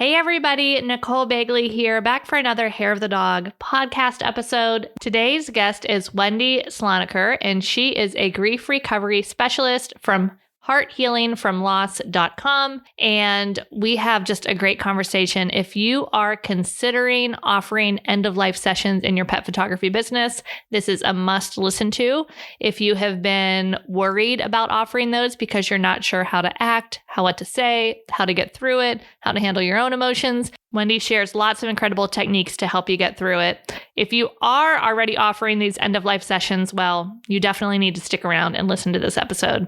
Hey everybody, Nicole Begley here, back for another Hair of the Dog podcast episode. Today's guest is Wendy Sloneker, and she is a grief recovery specialist from hearthealingfromloss.com. And we have just a great conversation. If you are considering offering end-of-life sessions in your pet photography business, this is a must listen to. If you have been worried about offering those because you're not sure how to act, what to say, how to get through it, how to handle your own emotions, Wendy shares lots of incredible techniques to help you get through it. If you are already offering these end-of-life sessions, well, you definitely need to stick around and listen to this episode.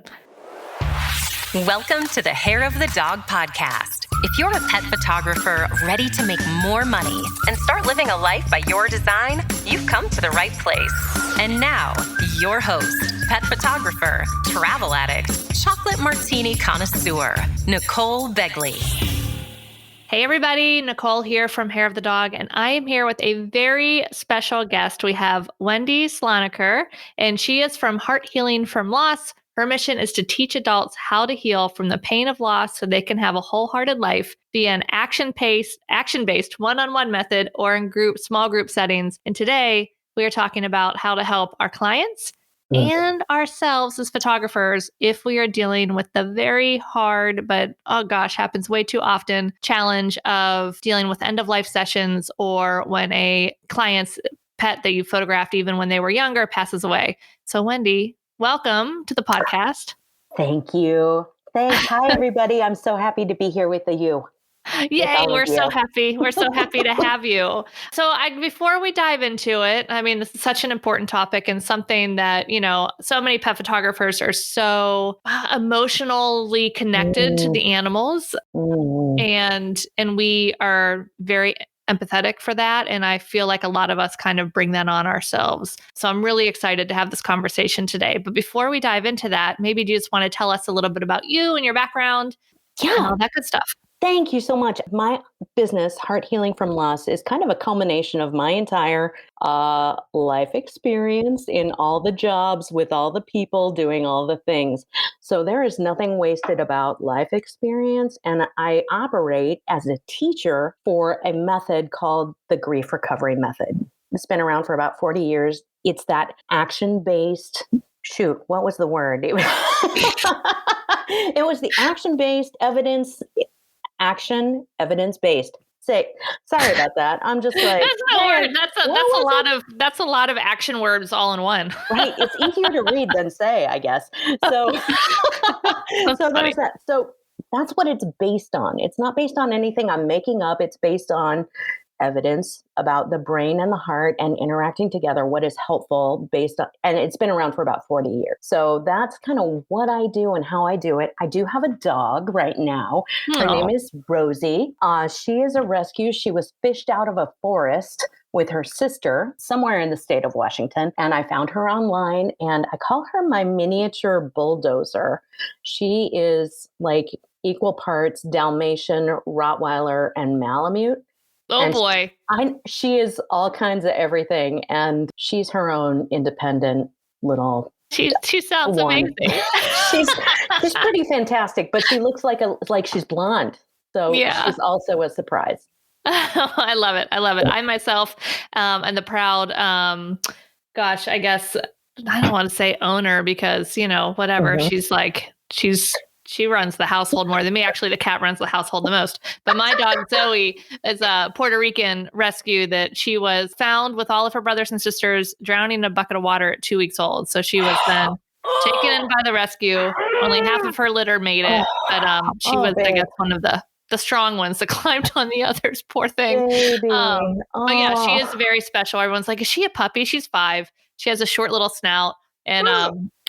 Welcome to the Hair of the Dog podcast. If you're a pet photographer ready to make more money and start living a life by your design, you've come to the right place. And now, your host, pet photographer, travel addict, chocolate martini connoisseur, Nicole Begley. Hey everybody, Nicole here from Hair of the Dog, and I am here with a very special guest. We have Wendy Sloneker, and she is from Heart Healing from Loss. Her mission is to teach adults how to heal from the pain of loss so they can have a wholehearted life via an action-based one-on-one method or in small group settings. And today we are talking about how to help our clients and ourselves as photographers if we are dealing with the very hard, but happens way too often, challenge of dealing with end-of-life sessions or when a client's pet that you photographed even when they were younger passes away. So Wendy, welcome to the podcast. Thank you. Thanks. Hi, everybody. I'm so happy to be here with you. Yay, we're so happy. We're so happy to have you. So before we dive into it, I mean, this is such an important topic and something that, so many pet photographers are so emotionally connected to the animals. And we are very empathetic for that. And I feel like a lot of us kind of bring that on ourselves. So I'm really excited to have this conversation today. But before we dive into that, maybe you just want to tell us a little bit about you and your background and all that good stuff. Thank you so much. My business, Heart Healing from Loss, is kind of a culmination of my entire life experience in all the jobs with all the people doing all the things. So there is nothing wasted about life experience. And I operate as a teacher for a method called the grief recovery method. It's been around for about 40 years. It's that action-based, what was the word? It was the action-based evidence-based. Sorry about that. I'm just like, that's no word. That's a lot of action words all in one. Right. It's easier to read than say, I guess. So, there's that. So that's what it's based on. It's not based on anything I'm making up. It's based on evidence about the brain and the heart and interacting together, what is helpful and it's been around for about 40 years. So that's kind of what I do and how I do it. I do have a dog right now. Her name is Rosie. She is a rescue. She was fished out of a forest with her sister somewhere in the state of Washington. And I found her online and I call her my miniature bulldozer. She is like equal parts Dalmatian, Rottweiler, and Malamute. Oh, and boy. She is all kinds of everything. And she's her own independent little She sounds amazing. she's pretty fantastic, but she looks like she's blonde. So she's also a surprise. I love it. I myself am the proud, I guess, I don't want to say owner because, whatever. Mm-hmm. She runs the household more than me. Actually, the cat runs the household the most. But my dog, Zoe, is a Puerto Rican rescue that she was found with all of her brothers and sisters drowning in a bucket of water at 2 weeks old. So she was then taken in by the rescue. Only half of her litter made it. But she was, I guess, one of the strong ones that climbed on the others. Poor thing. But yeah, she is very special. Everyone's like, is she a puppy? She's 5. She has a short little snout. And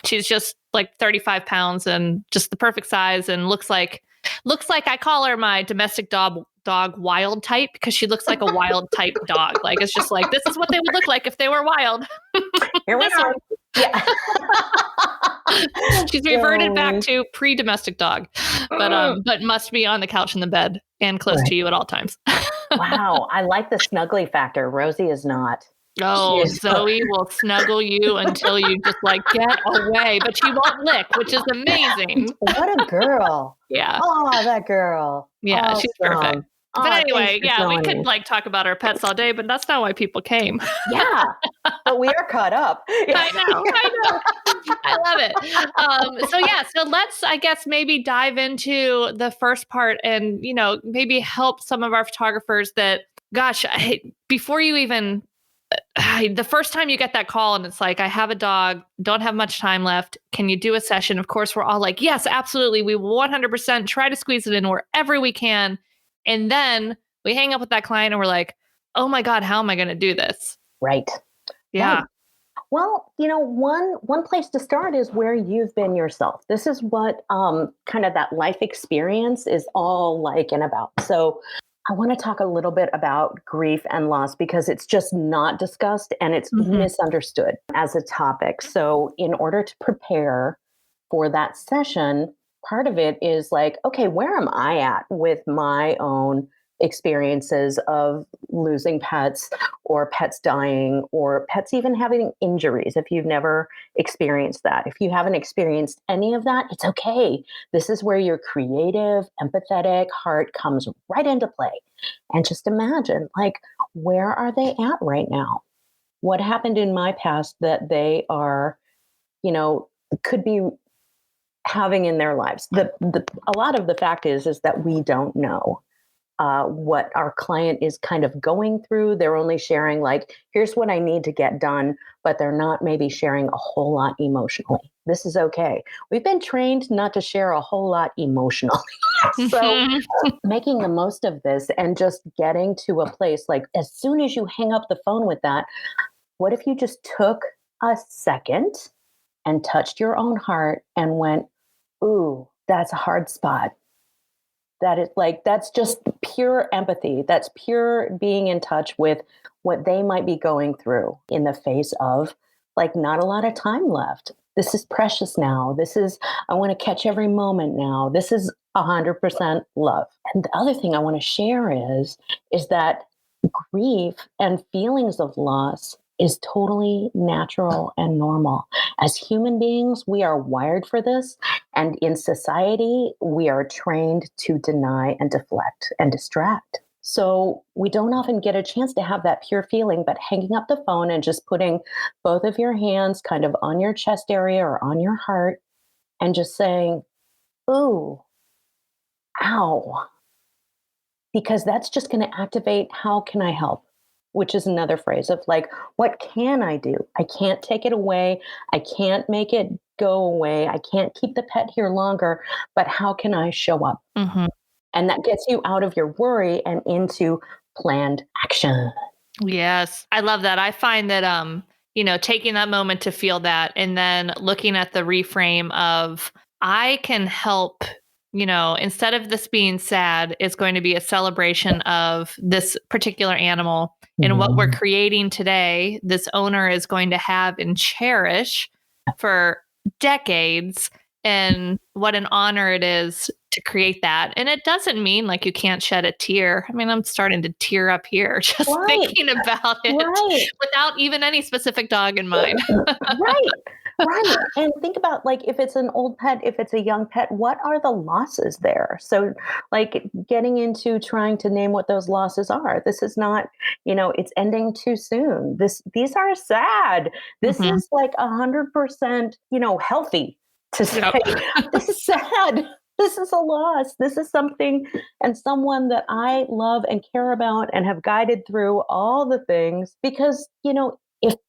she's just like 35 pounds and just the perfect size and looks like I call her my domestic dog wild type because she looks like a wild type dog. Like, it's just like, this is what they would look like if they were wild. Here we are. Yeah. She's reverted back to pre-domestic dog, but must be on the couch in the bed and close to you at all times. Wow. I like the snuggly factor. Rosie is not. Oh, Zoe will snuggle you until you just like get away, but she won't lick, which is amazing. What a girl. Yeah. Oh, that girl. Yeah, awesome. she's perfect. But Thanks anyway, for yeah, we telling could me. like talk about our pets all day, but that's not why people came. Yeah, but we are caught up. I know. I love it. So let's, I guess, maybe dive into the first part and, maybe help some of our photographers that, gosh, before you even, the first time you get that call and it's like, I have a dog, don't have much time left. Can you do a session? Of course, we're all like, yes, absolutely. We will 100% try to squeeze it in wherever we can. And then we hang up with that client and we're like, oh my God, how am I going to do this? Right. Yeah. Right. Well, one place to start is where you've been yourself. This is what kind of that life experience is all like and about. So I want to talk a little bit about grief and loss because it's just not discussed and it's misunderstood as a topic. So in order to prepare for that session, part of it is like, okay, where am I at with my own experiences of losing pets or pets dying or pets even having injuries? If you've never experienced that, if you haven't experienced any of that, it's okay. This is where your creative, empathetic heart comes right into play. And just imagine, like, where are they at right now? What happened in my past that they are, could be having in their lives? A lot of the fact is that we don't know what our client is kind of going through. They're only sharing like, here's what I need to get done, but they're not maybe sharing a whole lot emotionally. This is okay. We've been trained not to share a whole lot emotionally. So making the most of this and just getting to a place like, as soon as you hang up the phone with that, what if you just took a second and touched your own heart and went, ooh, that's a hard spot. That is like, that's just pure empathy. That's pure being in touch with what they might be going through in the face of like not a lot of time left. This is precious now. I want to catch every moment now. This is 100% love. And the other thing I want to share is that grief and feelings of loss is totally natural and normal. As human beings, we are wired for this. And in society, we are trained to deny and deflect and distract. So we don't often get a chance to have that pure feeling, but hanging up the phone and just putting both of your hands kind of on your chest area or on your heart and just saying, ooh, ow. Because that's just going to activate, how can I help? Which is another phrase of like, what can I do? I can't take it away. I can't make it go away. I can't keep the pet here longer, but how can I show up? And that gets you out of your worry and into planned action. Yes, I love that. I find that, taking that moment to feel that and then looking at the reframe of, I can help, instead of this being sad, it's going to be a celebration of this particular animal. And what we're creating today, this owner is going to have and cherish for decades. And what an honor it is to create that. And it doesn't mean like you can't shed a tear. I mean, I'm starting to tear up here just thinking about it without even any specific dog in mind. Right. And think about like, if it's an old pet, if it's a young pet, what are the losses there? So like getting into trying to name what those losses are. This is not, it's ending too soon. These are sad. This is like 100%, healthy to say, this is sad. This is a loss. This is something and someone that I love and care about and have guided through all the things because,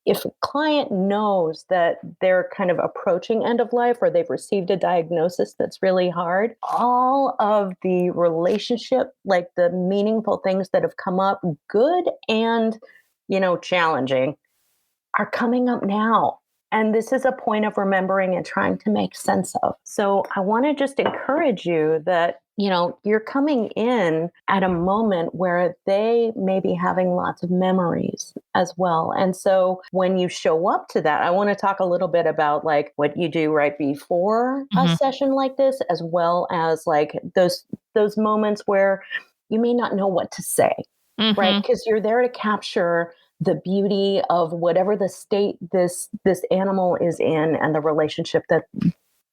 if a client knows that they're kind of approaching end of life or they've received a diagnosis that's really hard, all of the relationship, like the meaningful things that have come up, good and, challenging, are coming up now. And this is a point of remembering and trying to make sense of. So I want to just encourage you that, you're coming in at a moment where they may be having lots of memories as well. And so when you show up to that, I want to talk a little bit about like what you do right before a session like this, as well as like those moments where you may not know what to say, right? Because you're there to capture the beauty of whatever the state this animal is in and the relationship that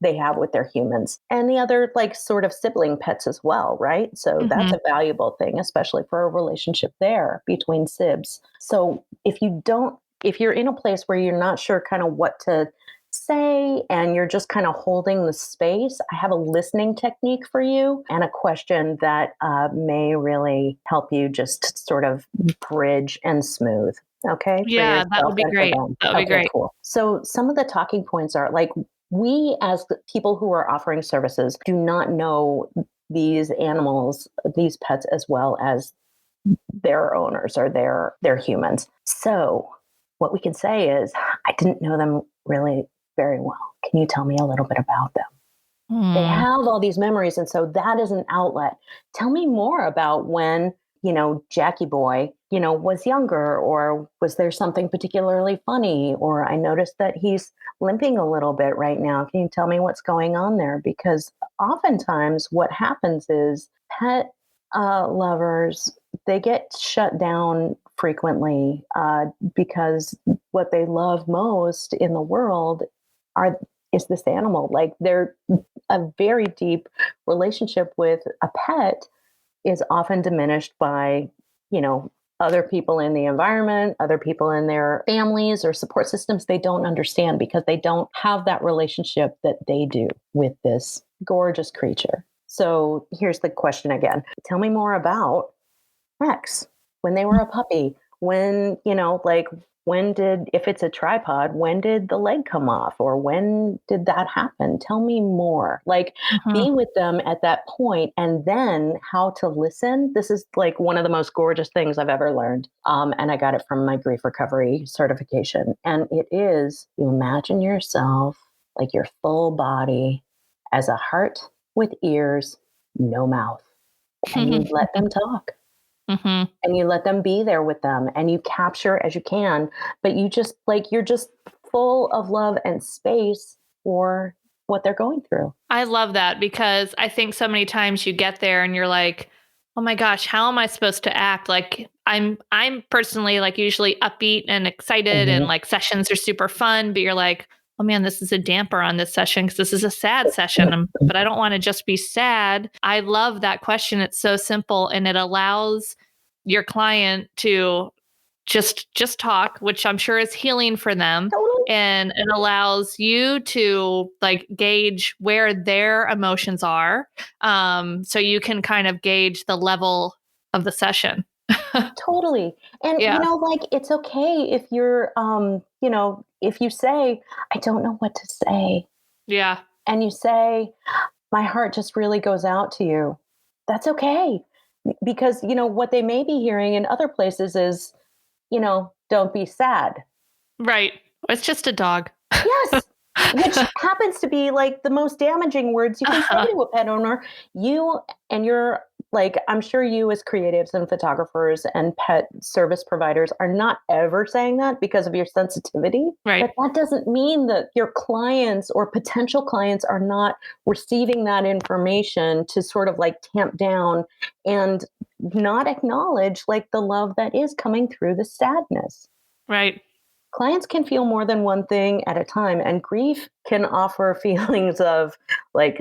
they have with their humans and the other like sort of sibling pets as well, right? So that's a valuable thing, especially for a relationship there between sibs. So if you're in a place where you're not sure kind of what to say and you're just kind of holding the space, I have a listening technique for you and a question that may really help you just sort of bridge and smooth. Okay. Yeah, that would be great. That would be great. Cool. So some of the talking points are like, we as the people who are offering services do not know these animals, these pets, as well as their owners or their humans. So what we can say is, I didn't know them really very well. Can you tell me a little bit about them? They have all these memories. And so that is an outlet. Tell me more about when, Jackie boy, was younger, or was there something particularly funny? Or I noticed that he's limping a little bit right now. Can you tell me what's going on there? Because oftentimes what happens is pet lovers, they get shut down frequently because what they love most in the world is this animal. Like a very deep relationship with a pet is often diminished by, other people in the environment, other people in their families or support systems. They don't understand because they don't have that relationship that they do with this gorgeous creature. So here's the question again. Tell me more about Rex when they were a puppy. When, if it's a tripod, when did the leg come off, or when did that happen? Tell me more. Be with them at that point, and then how to listen. This is like one of the most gorgeous things I've ever learned. And I got it from my grief recovery certification. And it is, you imagine yourself like your full body as a heart with ears, no mouth, and you let them talk. And you let them be there with them, and you capture as you can, but you just you're just full of love and space for what they're going through. I love that, because I think so many times you get there and you're like, oh my gosh, how am I supposed to act? Like I'm personally usually upbeat and excited and sessions are super fun, but you're like, oh man, this is a damper on this session because this is a sad session, but I don't want to just be sad. I love that question. It's so simple, and it allows your client to just talk, which I'm sure is healing for them. Totally. And it allows you to gauge where their emotions are. So you can kind of gauge the level of the session. Totally. And, it's okay if you're, if you say, I don't know what to say. Yeah. And you say, my heart just really goes out to you. That's okay. Because, what they may be hearing in other places is, don't be sad. Right. It's just a dog. Yes. Which happens to be the most damaging words you can say to a pet owner. You and your I'm sure you as creatives and photographers and pet service providers are not ever saying that because of your sensitivity. Right. But that doesn't mean that your clients or potential clients are not receiving that information to sort of tamp down and not acknowledge the love that is coming through the sadness. Right. Clients can feel more than one thing at a time, and grief can offer feelings of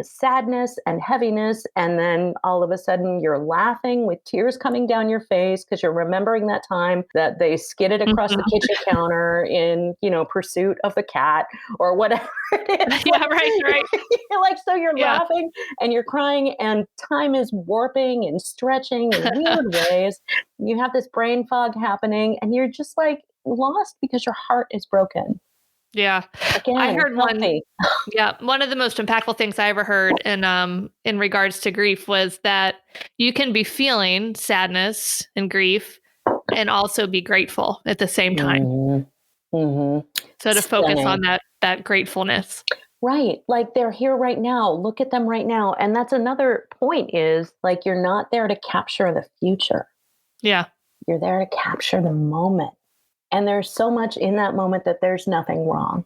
sadness and heaviness. And then all of a sudden you're laughing with tears coming down your face because you're remembering that time that they skidded across the kitchen counter in, pursuit of the cat or whatever it is. Yeah, right. So you're laughing and you're crying, and time is warping and stretching in weird ways. You have this brain fog happening, and you're just lost because your heart is broken. Yeah. Again, I heard healthy. one of the most impactful things I ever heard in regards to grief was that you can be feeling sadness and grief and also be grateful at the same time. Mm-hmm. So to focus on that gratefulness. Right. They're here right now. Look at them right now. And that's another point is you're not there to capture the future. Yeah. You're there to capture the moment. And there's so much in that moment that there's nothing wrong.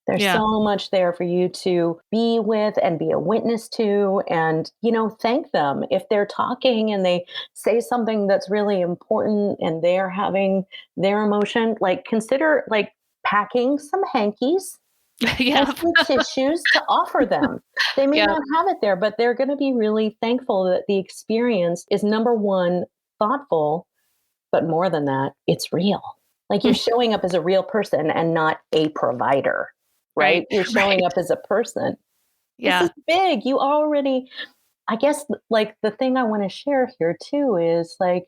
There's so much there for you to be with and be a witness to, and, thank them if they're talking and they say something that's really important and they're having their emotion. Consider packing some hankies Yeah. healthy tissues to offer them. They may Yeah. not have it there, but they're going to be really thankful that the experience is, number one, thoughtful, but more than that, it's real. Like you're showing up as a real person and not a provider, right? Right. You're showing up as a person. This Yeah. is big. You already, I guess, like the thing I want to share here too is like,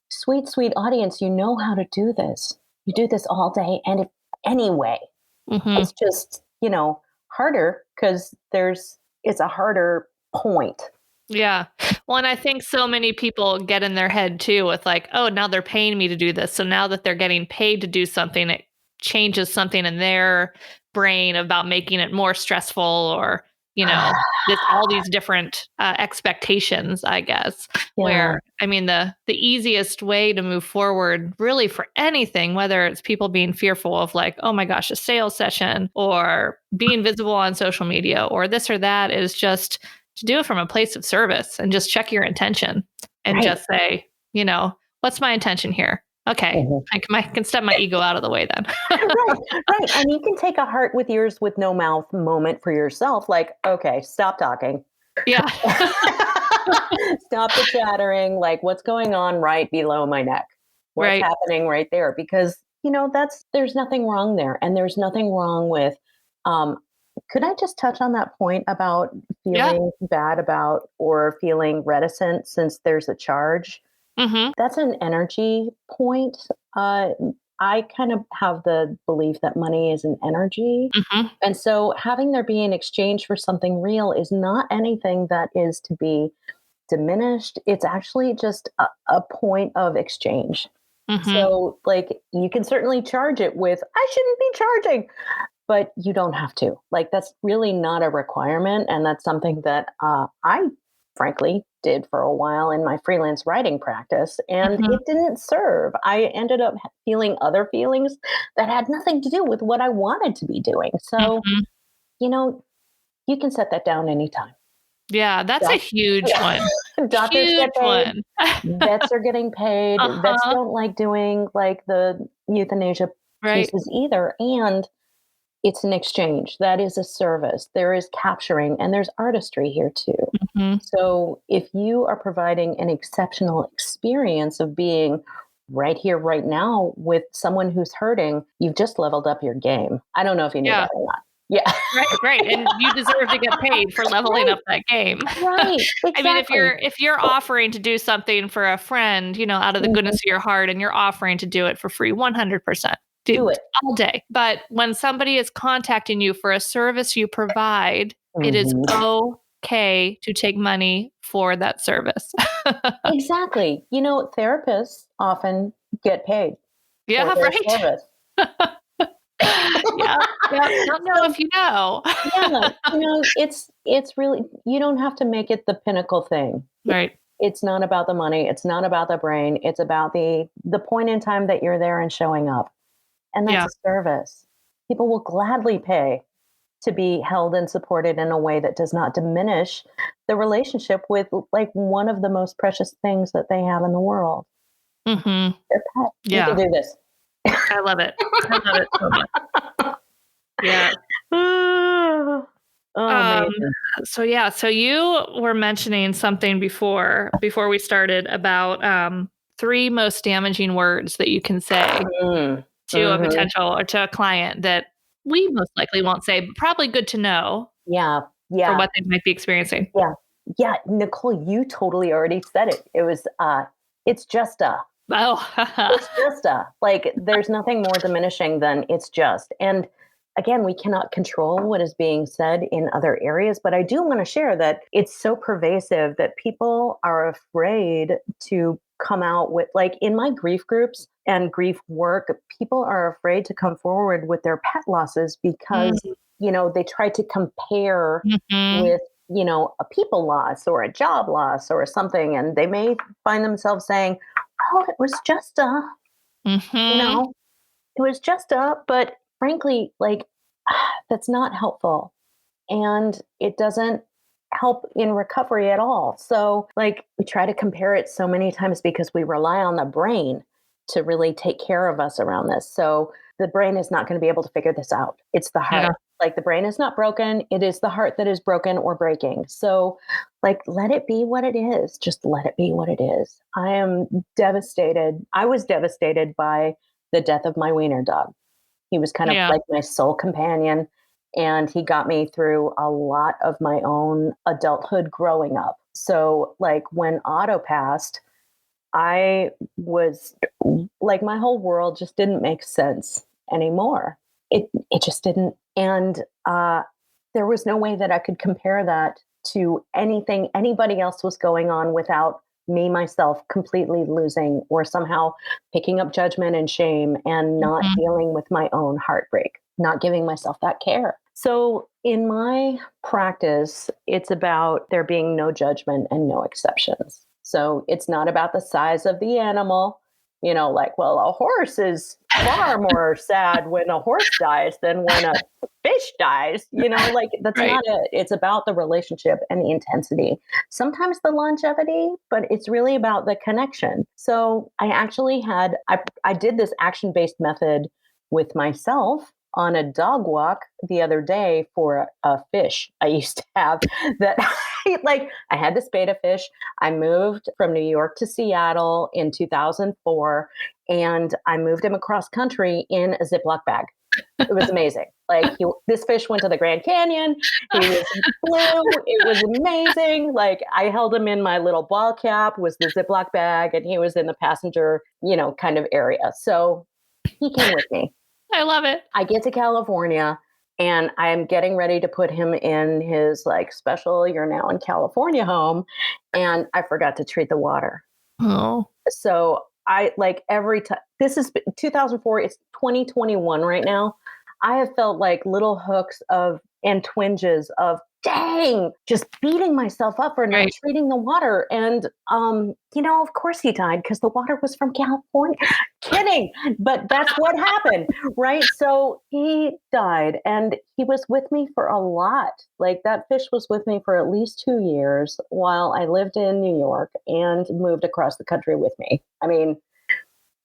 sweet, sweet audience, you know how to do this. You do this all day and anyway. Hmm. It's just, harder because it's a harder point. Yeah. Well, and I think so many people get in their head too with like, oh, now they're paying me to do this. So now that they're getting paid to do something, it changes something in their brain about making it more stressful or, all these different expectations, I guess, Yeah. where, I mean, the easiest way to move forward really for anything, whether it's people being fearful of like, oh my gosh, a sales session or being visible on social media or this or that is just to do it from a place of service and just check your intention and Right. just say, what's my intention here? Okay, Mhm. I can step my ego out of the way then. Right, right. And you can take a heart with ears with no mouth moment for yourself. Like, okay, stop talking. Yeah. Stop the chattering. Like, what's going on right below my neck? What's Right. happening right there? Because, there's nothing wrong there. And there's nothing wrong with, um, could I just touch on that point about Yeah. feeling bad about or feeling reticent since there's a charge? Mm-hmm. That's an energy point. I kind of have the belief that money is an energy. Mm-hmm. And so having there be an exchange for something real is not anything that is to be diminished. It's actually just a point of exchange. Mm-hmm. So, like, you can certainly charge it with, I shouldn't be charging, but you don't have to. Like, that's really not a requirement. And that's something that I frankly did for a while in my freelance writing practice. And Mm-hmm. it didn't serve. I ended up feeling other feelings that had nothing to do with what I wanted to be doing. So, Mm-hmm. you know, you can set that down anytime. Yeah, that's a huge one. Doctors Huge get paid. one. Vets are getting paid. Vets Uh-huh. don't like doing like the euthanasia Right. pieces either. And it's an exchange. That is a service. There is capturing and there's artistry here too. Mm-hmm. So if you are providing an exceptional experience of being right here, right now with someone who's hurting, you've just leveled up your game. I don't know if you knew Yeah. that or not. Yeah. Right, right. And you deserve to get paid for leveling Right. up that game. Right. I mean, Exactly. if you're offering to do something for a friend, out of the Mhm. goodness of your heart and you're offering to do it for free, 100%. Do Do it. all day. But when somebody is contacting you for a service you provide, it is Mhm. okay to take money for that service. Exactly. Therapists often get paid for Yeah, their right. service. Yeah, yeah. Don't know So if you know. yeah, it's really, you don't have to make it the pinnacle thing. Right. It's not about the money, it's not about the brain, it's about the point in time that you're there and showing up. And that's Yeah. a service. People will gladly pay to be held and supported in a way that does not diminish the relationship with like one of the most precious things that they have in the world. Mhm. Their pet. You can Yeah. do this. I love it. I love it so much. Yeah. Oh, Um, amazing. so you were mentioning something before we started about three most damaging words that you can say Mm. to a Mhm. potential or to a client that we most likely won't say, but probably good to know Yeah, for yeah, what they might be experiencing. yeah, yeah. Nicole, you totally already said it. It was, it's just a. Oh, It's just a. Like, there's nothing more diminishing than it's just. And again, we cannot control what is being said in other areas, but I do want to share that it's so pervasive that people are afraid to come out with, like, in my grief groups and grief work, people are afraid to come forward with their pet losses because, they try to compare mm-hmm. with, a people loss or a job loss or something. And they may find themselves saying, oh, it was just a, you Mm-hmm. know, it was just a, but frankly, like, that's not helpful. And it doesn't help in recovery at all. So, like, we try to compare it so many times because we rely on the brain to really take care of us around this. So, the brain is not going to be able to figure this out. It's the heart. Yeah. Like the brain is not broken. It is the heart that is broken or breaking. So like, let it be what it is. Just let it be what it is. I am devastated. I was devastated by the death of my wiener dog. He was kind of like my soul companion. And he got me through a lot of my own adulthood growing up. So like when Otto passed, I was like, my whole world just didn't make sense anymore. It just didn't. And there was no way that I could compare that to anything anybody else was going on without me, myself, completely losing or somehow picking up judgment and shame and not dealing with my own heartbreak, not giving myself that care. So in my practice, it's about there being no judgment and no exceptions. So it's not about the size of the animal, you know, like, well, a horse is far more sad when a horse dies than when a fish dies, you know, like that's not it. It's about the relationship and the intensity, sometimes the longevity, but it's really about the connection. So I actually I did this action-based method with myself on a dog walk the other day for a fish I used to have that I had this beta fish. I moved from New York to Seattle in 2004 and I moved him across country in a Ziploc bag. It was amazing. Like this fish went to the Grand Canyon. He was blue. It was amazing. Like I held him in my little ball cap was the Ziploc bag and he was in the passenger, you know, kind of area. So he came with me. I love it. I get to California and I'm getting ready to put him in his like special you're now in California home. And I forgot to treat the water. Oh. So I like every time this is 2004, it's 2021 right now. I have felt like little hooks and twinges of dang, just beating myself up for not treating the water. And, you know, of course he died because the water was from California. Kidding. But that's what happened. Right. So he died and he was with me for a lot. Like that fish was with me for at least 2 years while I lived in New York and moved across the country with me. I mean,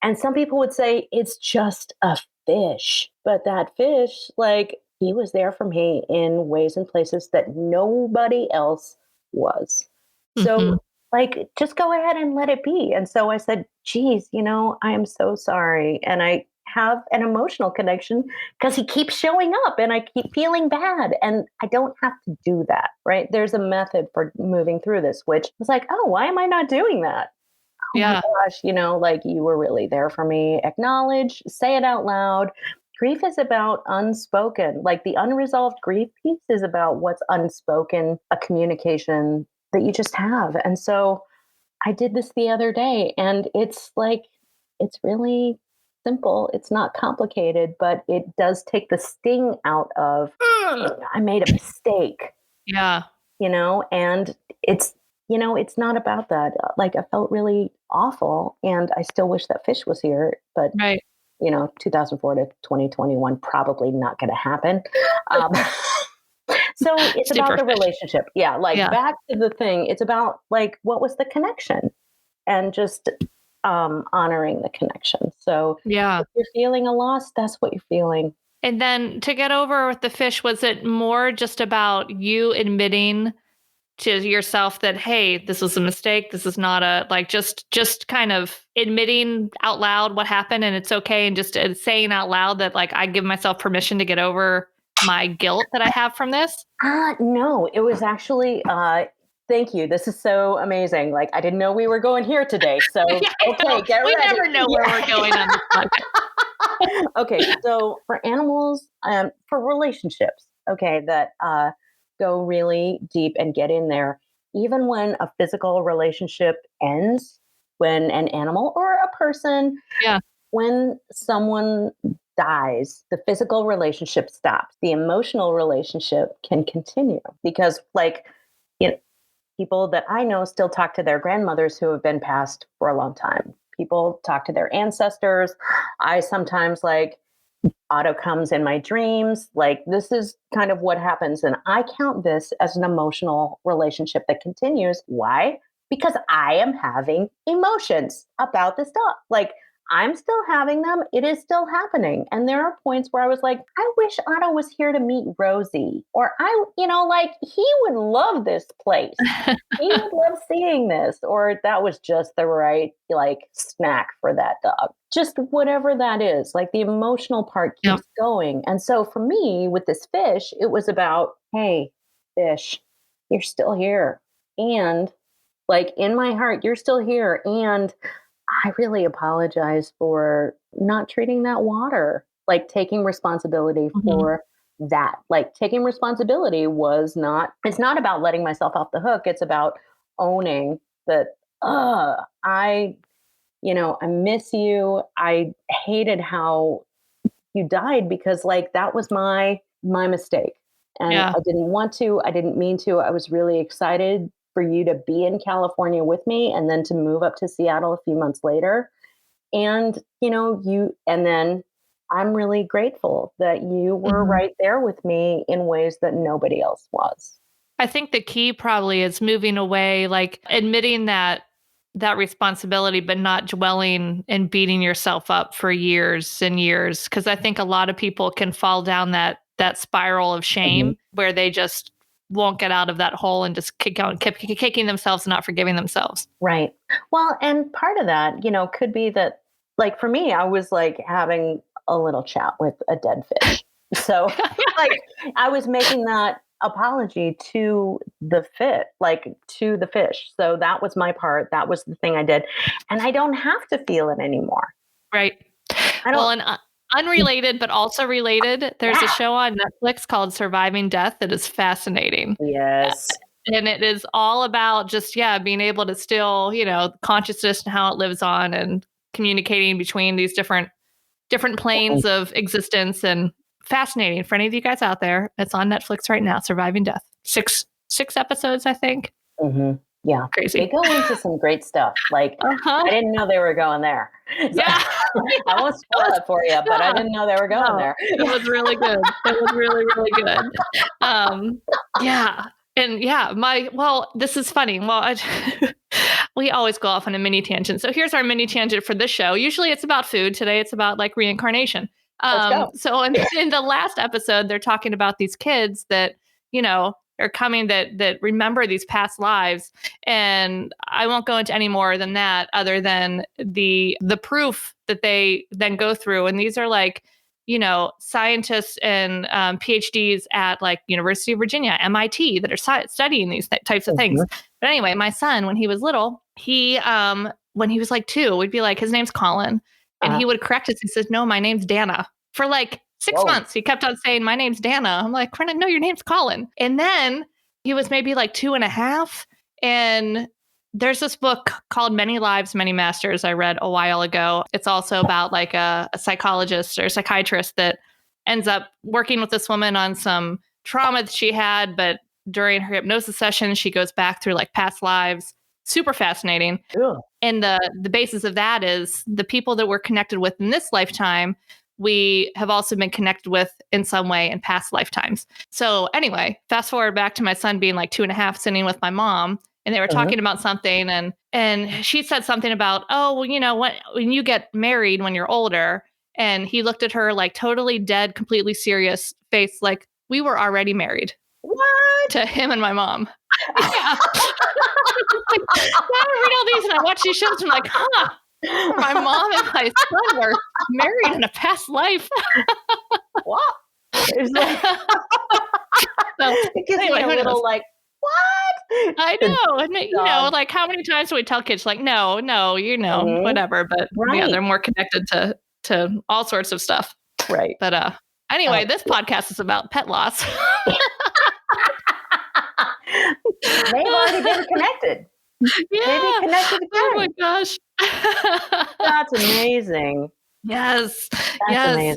and some people would say it's just a fish, but that fish, like, he was there for me in ways and places that nobody else was. So, like, just go ahead and let it be. And so I said, geez, you know, I am so sorry. And I have an emotional connection because he keeps showing up and I keep feeling bad. And I don't have to do that, right? There's a method for moving through this, which was like, oh, why am I not doing that? Oh my gosh, you know, like you were really there for me. Acknowledge, say it out loud. Grief is about unspoken, like the unresolved grief piece is about what's unspoken, a communication that you just have. And so I did this the other day and it's like, it's really simple. It's not complicated, but it does take the sting out of, I made a mistake. Yeah. You know, and it's, you know, it's not about that. Like I felt really awful and I still wish that fish was here, but you know, 2004 to 2021, probably not going to happen. So it's about the relationship. Yeah. Like back to the thing. It's about like, what was the connection and just honoring the connection. So if you're feeling a loss, that's what you're feeling. And then to get over with the fish, was it more just about you admitting to yourself that, hey, this was a mistake. This is not just kind of admitting out loud what happened and it's okay. And just saying out loud that like, I give myself permission to get over my guilt that I have from this. No, it was actually, thank you. This is so amazing. Like, I didn't know we were going here today. So, okay, get ready. We never know where we're going on this podcast. Okay. So for animals, for relationships, okay, that, go really deep and get in there. Even when a physical relationship ends, when an animal or a person, when someone dies, the physical relationship stops. The emotional relationship can continue because, like, you know, people that I know still talk to their grandmothers who have been passed for a long time. People talk to their ancestors. I sometimes Otto comes in my dreams. Like this is kind of what happens. And I count this as an emotional relationship that continues. Why? Because I am having emotions about this dog. Like I'm still having them. It is still happening. And there are points where I was like, I wish Otto was here to meet Rosie. Or like he would love this place. He would love seeing this. Or that was just the right like snack for that dog. Just whatever that is. Like the emotional part keeps going. And so for me with this fish, it was about, hey, fish, you're still here. And like in my heart, you're still here. And I really apologize for not treating that water, like taking responsibility for that. Like taking responsibility it's not about letting myself off the hook. It's about owning that, I miss you. I hated how you died because like, that was my mistake. And I didn't want to, I didn't mean to. I was really excited for you to be in California with me and then to move up to Seattle a few months later. And, and then I'm really grateful that you were right there with me in ways that nobody else was. I think the key probably is moving away, like admitting that responsibility, but not dwelling and beating yourself up for years and years. Cause I think a lot of people can fall down that spiral of shame where they just won't get out of that hole and just keep kicking themselves and not forgiving themselves. Right. Well, and part of that, could be that, like for me, I was like having a little chat with a dead fish. So like I was making that apology to the fish. So that was my part. That was the thing I did. And I don't have to feel it anymore. Right. Well, and unrelated, but also related. There's a show on Netflix called Surviving Death that is fascinating. Yes. And it is all about just, being able to still, consciousness and how it lives on and communicating between these different planes of existence, and fascinating for any of you guys out there. It's on Netflix right now, Surviving Death. Six episodes, I think. Yeah. Crazy. They go into some great stuff. Like, I didn't know they were going there. So, I won't spoil it for you, but I didn't know they were going there. It was really good. It was really, really good. And this is funny. Well, we always go off on a mini tangent. So here's our mini tangent for this show. Usually it's about food. Today it's about like reincarnation. So in the last episode, they're talking about these kids that, are coming that remember these past lives. And I won't go into any more than that, other than the proof that they then go through. And these are like, scientists and PhDs at like University of Virginia, MIT, that are studying these types of things. But anyway, my son, when he was little, when he was like 2, we'd be like, his name's Colin. And he would correct us. He says, no, my name's Dana. For like 6 months, he kept on saying, my name's Dana. I'm like, no, your name's Colin. And then he was maybe like 2.5. And there's this book called Many Lives, Many Masters I read a while ago. It's also about like a psychologist or a psychiatrist that ends up working with this woman on some trauma that she had. But during her hypnosis session, she goes back through like past lives. Super fascinating. Yeah. And the basis of that is the people that we're connected with in this lifetime, we have also been connected with in some way in past lifetimes. So anyway, fast forward back to my son being like 2.5, sitting with my mom, and they were talking about something, and she said something about, when you get married when you're older, and he looked at her like totally dead, completely serious face, like we were already married. What? To him and my mom. Yeah. Like, I read all these and I watch these shows and I'm like, my mom and my son were married in a past life. What? It gives me a little like, what? I know. And like how many times do we tell kids like, no, whatever. But they're more connected to all sorts of stuff. Right. But anyway, this podcast is about pet loss. They've already been connected. Yeah. Maybe connected again. Oh my gosh. That's amazing. Yes. That's amazing.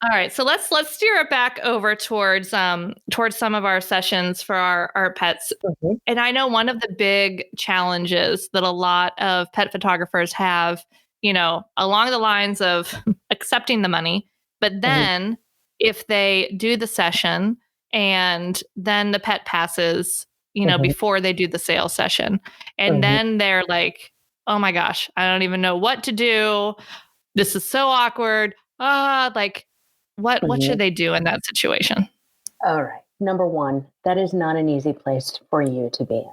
All right. So let's steer it back over towards some of our sessions for our pets. Mm-hmm. And I know one of the big challenges that a lot of pet photographers have, along the lines of accepting the money, but then if they do the session and then the pet passes, before they do the sales session. And then they're like, oh my gosh, I don't even know what to do. This is so awkward. Like what should they do in that situation? All right. Number one, that is not an easy place for you to be in.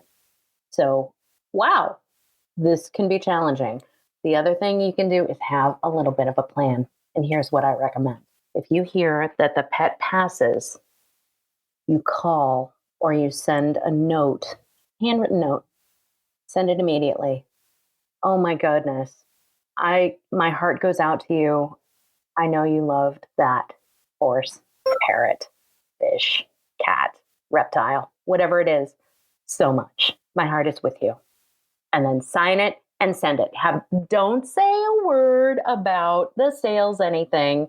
So, wow, this can be challenging. The other thing you can do is have a little bit of a plan. And here's what I recommend. If you hear that the pet passes, you call or you send a note, handwritten note, send it immediately. Oh my goodness. My heart goes out to you. I know you loved that horse, parrot, fish, cat, reptile, whatever it is, so much. My heart is with you. And then sign it and send it. Don't say a word about the sales, anything.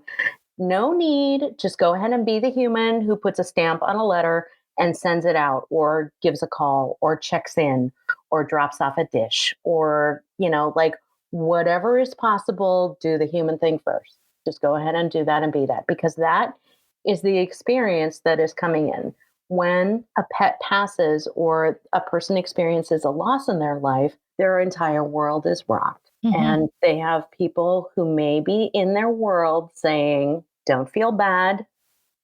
No need. Just go ahead and be the human who puts a stamp on a letter and sends it out, or gives a call, or checks in, or drops off a dish, or, like whatever is possible, do the human thing first. Just go ahead and do that and be that, because that is the experience that is coming in. When a pet passes or a person experiences a loss in their life, their entire world is rocked. Mm-hmm. And they have people who may be in their world saying, don't feel bad,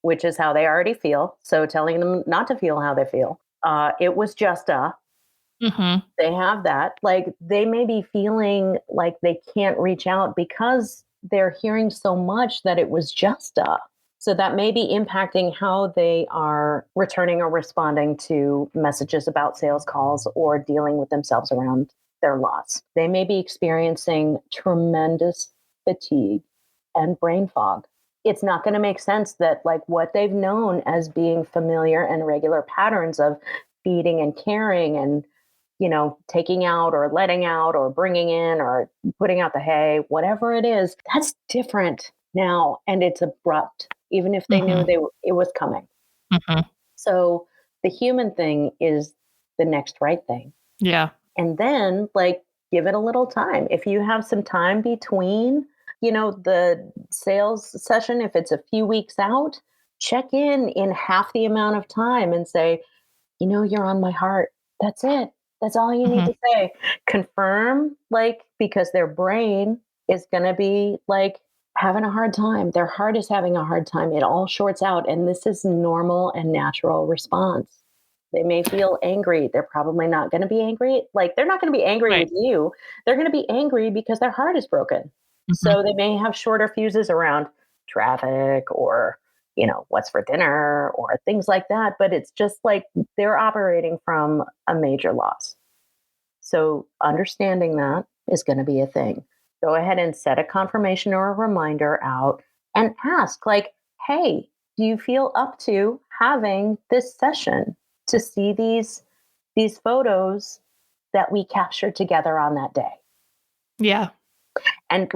which is how they already feel. So telling them not to feel how they feel. It was just they have that. Like they may be feeling like they can't reach out because they're hearing so much that it was just So that may be impacting how they are returning or responding to messages about sales calls or dealing with themselves around their loss. They may be experiencing tremendous fatigue and brain fog. It's not going to make sense that like what they've known as being familiar and regular patterns of feeding and caring and, taking out or letting out or bringing in or putting out the hay, whatever it is, that's different now. And it's abrupt, even if they knew it was coming. So the human thing is the next right thing. Yeah. And then give it a little time. If you have some time between, the sales session, if it's a few weeks out, check in half the amount of time and say, you're on my heart. That's it. That's all you need to say. Confirm, because their brain is going to be having a hard time. Their heart is having a hard time. It all shorts out. And this is normal and natural response. They may feel angry. They're probably not going to be angry. They're not going to be angry with you. They're going to be angry because their heart is broken. So they may have shorter fuses around traffic or, what's for dinner or things like that. But it's just they're operating from a major loss. So understanding that is going to be a thing. Go ahead and set a confirmation or a reminder out and ask hey, do you feel up to having this session to see these photos that we captured together on that day? Yeah. And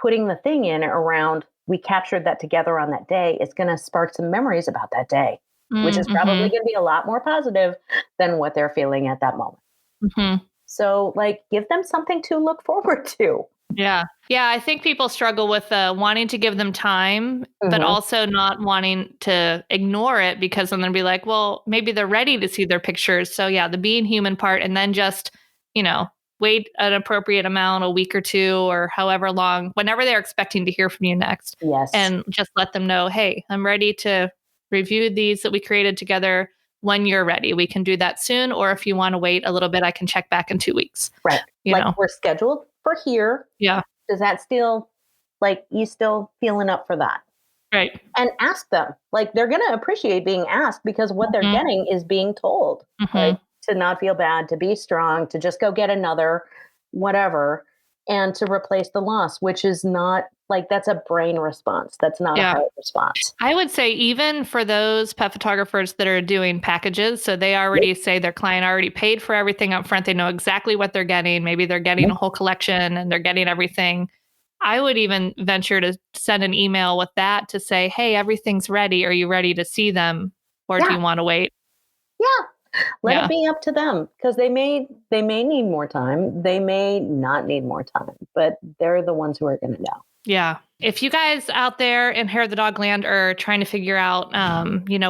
putting the thing in around we captured that together on that day is going to spark some memories about that day, which is probably going to be a lot more positive than what they're feeling at that moment. So give them something to look forward to. Yeah. Yeah. I think people struggle with wanting to give them time, but also not wanting to ignore it, because then they'll be like, well, maybe they're ready to see their pictures. So yeah, the being human part, and then just, wait an appropriate amount, a week or two, or however long, whenever they're expecting to hear from you next. Yes. And just let them know, hey, I'm ready to review these that we created together when you're ready. We can do that soon. Or if you want to wait a little bit, I can check back in 2 weeks. Right. We're scheduled for here. Yeah. Does that still, you still feeling up for that? Right. And ask them. They're going to appreciate being asked, because what they're getting is being told. To not feel bad, to be strong, to just go get another whatever, and to replace the loss, which is not that's a brain response. That's not a heart response. I would say even for those pet photographers that are doing packages, so they already say their client already paid for everything up front. They know exactly what they're getting. Maybe they're getting a whole collection and they're getting everything. I would even venture to send an email with that to say, hey, everything's ready. Are you ready to see them? Or do you want to wait? Yeah. Let it be up to them, because they may need more time. They may not need more time, but they're the ones who are going to know. Yeah. If you guys out there in Hair of the Dog land are trying to figure out,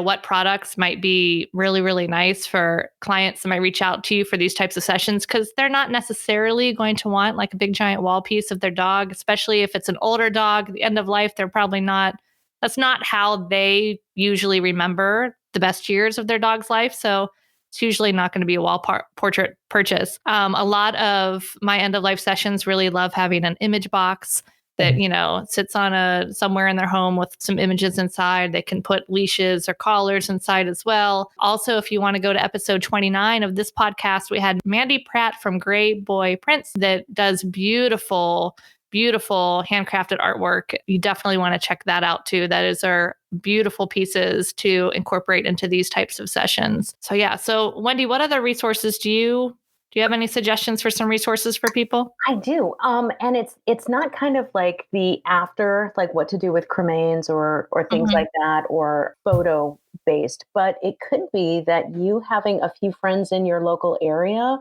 what products might be really, really nice for clients that might reach out to you for these types of sessions, because they're not necessarily going to want like a big giant wall piece of their dog, especially if it's an older dog, the end of life, they're probably not, that's not how they usually remember the best years of their dog's life. So it's usually not going to be a portrait purchase. A lot of my end of life sessions really love having an image box that, sits on somewhere in their home with some images inside. They can put leashes or collars inside as well. Also, if you want to go to episode 29 of this podcast, we had Mandy Pratt from Gray Boy Prints that does beautiful, beautiful handcrafted artwork. You definitely want to check that out too. That is our beautiful pieces to incorporate into these types of sessions. So yeah. So Wendy, what other resources do you have any suggestions for some resources for people? I do. And it's not kind of like the after, like what to do with cremains or things like that, or photo based, but it could be that you having a few friends in your local area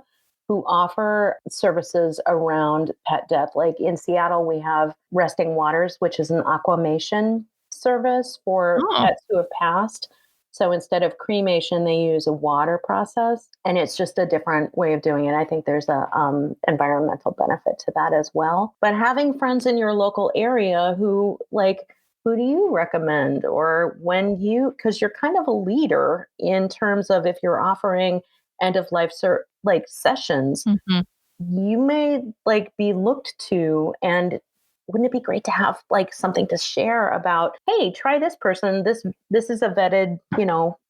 who offer services around pet death. Like in Seattle, we have Resting Waters, which is an aquamation service for pets who have passed. So instead of cremation, they use a water process, and it's just a different way of doing it. I think there's a environmental benefit to that as well. But having friends in your local area who who do you recommend, or because you're kind of a leader in terms of if you're offering end of life sessions, you may be looked to. And wouldn't it be great to have something to share about, hey, try this person, this is a vetted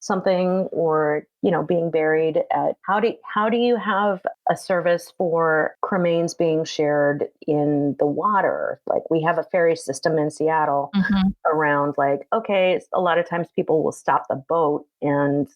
something, or being buried at, how do you have a service for cremains being shared in the water? Like we have a ferry system in Seattle around, okay, a lot of times people will stop the boat and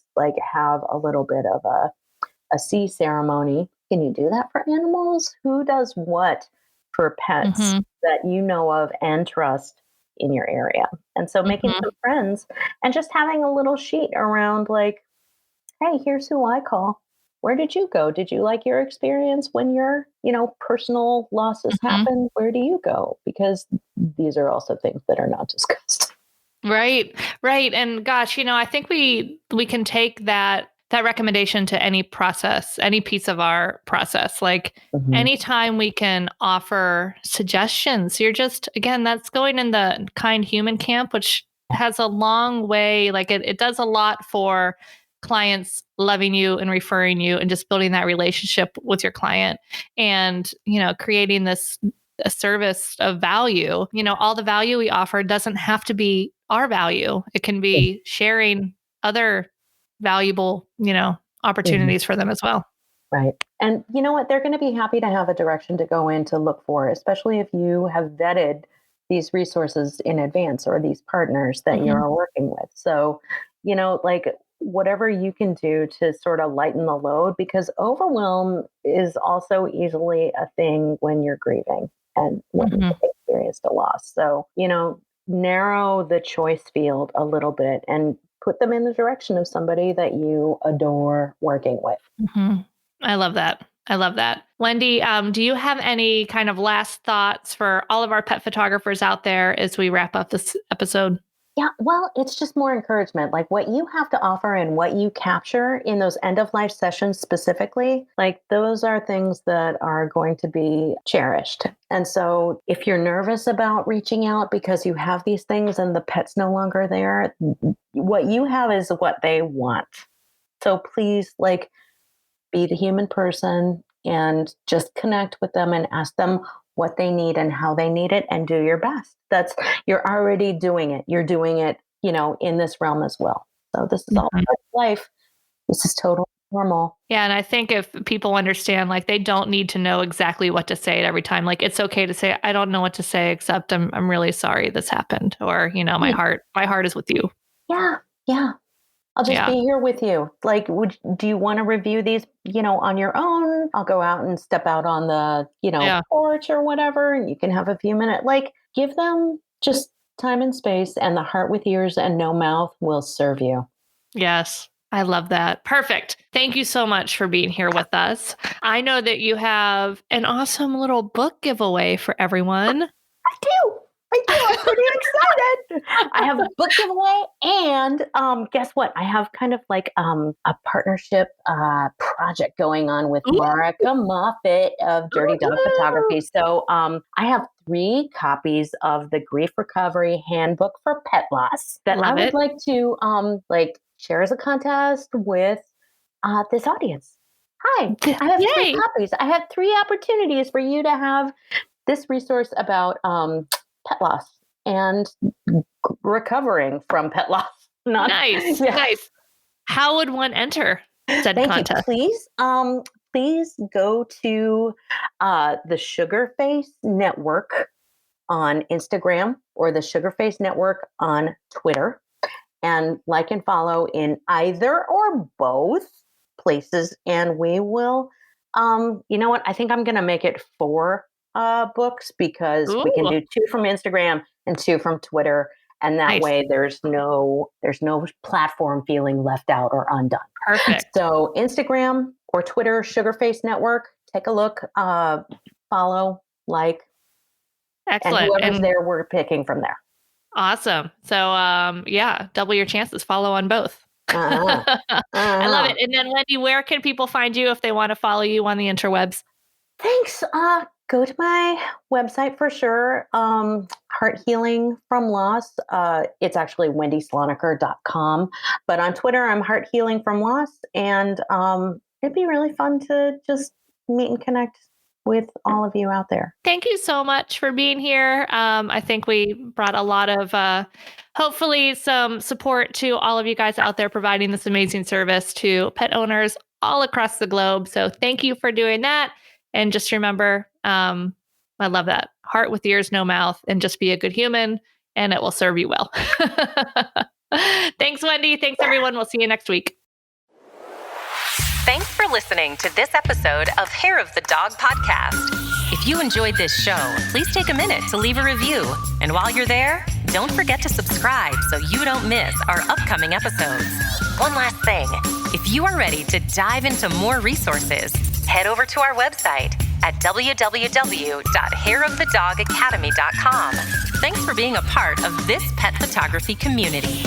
have a little bit of a sea ceremony. Can you do that for animals? Who does what for pets that you know of and trust in your area? And so making some friends and just having a little sheet around hey, here's who I call. Where did you go? Did you like your experience when your, personal losses happen? Where do you go? Because these are also things that are not discussed. Right. And gosh, I think we can take that recommendation to any process, any piece of our process. Anytime we can offer suggestions, you're just, again, that's going in the kind human camp, which has a long way. It does a lot for clients loving you and referring you and just building that relationship with your client and, creating this a service of value. All the value we offer doesn't have to be our value. It can be sharing other valuable, opportunities for them as well. Right. And you know what? They're going to be happy to have a direction to go in to look for, especially if you have vetted these resources in advance or these partners that you're working with. So, whatever you can do to sort of lighten the load, because overwhelm is also easily a thing when you're grieving and when you've experienced a loss. So, narrow the choice field a little bit and put them in the direction of somebody that you adore working with. I love that. Wendy, do you have any kind of last thoughts for all of our pet photographers out there as we wrap up this episode? Yeah, well, it's just more encouragement. What you have to offer and what you capture in those end of life sessions specifically, those are things that are going to be cherished. And so if you're nervous about reaching out because you have these things and the pet's no longer there, what you have is what they want. So please, be the human person and just connect with them and ask them what they need and how they need it, and do your best. You're already doing it. You're doing it, in this realm as well. So this is all part of life. This is totally normal. Yeah. And I think if people understand, they don't need to know exactly what to say at every time. It's okay to say, I don't know what to say, except I'm really sorry this happened. Or, my heart is with you. Yeah. Yeah. I'll just be here with you. Do you want to review these, on your own? I'll go out and step out on the, porch or whatever, and you can have a few minutes. Give them just time and space, and the heart with ears and no mouth will serve you. Yes. I love that. Perfect. Thank you so much for being here with us. I know that you have an awesome little book giveaway for everyone. I do. I do. I'm pretty excited. I have a book giveaway, and guess what? I have kind of like a partnership project going on with Marika Moffett of Dirty Dog Photography. So I have 3 copies of the Grief Recovery Handbook for Pet Loss that I would like to share as a contest with this audience. Hi, I have 3 copies. I have 3 opportunities for you to have this resource about pet loss and recovering from pet loss. Nice. How would one enter said contest? Please go to the Sugarface Network on Instagram or the Sugarface Network on Twitter, and like and follow in either or both places, and we will you know what, I think I'm gonna make it 4 books, because we can do 2 from Instagram and 2 from Twitter, and that way there's no platform feeling left out or undone. Perfect. So Instagram or Twitter, Sugarface Network, take a look, follow, like. Excellent. And whoever's there, we're picking from there. Awesome. So double your chances. Follow on both. I love it. And then Wendy, where can people find you if they want to follow you on the interwebs? Thanks. Go to my website for sure. Heart Healing from Loss. It's actually wendysloneker.com. But on Twitter, I'm Heart Healing from Loss. And it'd be really fun to just meet and connect with all of you out there. Thank you so much for being here. I think we brought a lot of, hopefully some support to all of you guys out there providing this amazing service to pet owners all across the globe. So thank you for doing that. And just remember, I love that. Heart with ears, no mouth, and just be a good human, and it will serve you well. Thanks, Wendy. Thanks, everyone. We'll see you next week. Thanks for listening to this episode of Hair of the Dog podcast. If you enjoyed this show, please take a minute to leave a review. And while you're there, don't forget to subscribe so you don't miss our upcoming episodes. One last thing, if you are ready to dive into more resources, head over to our website at www.hairofthedogacademy.com. Thanks for being a part of this pet photography community.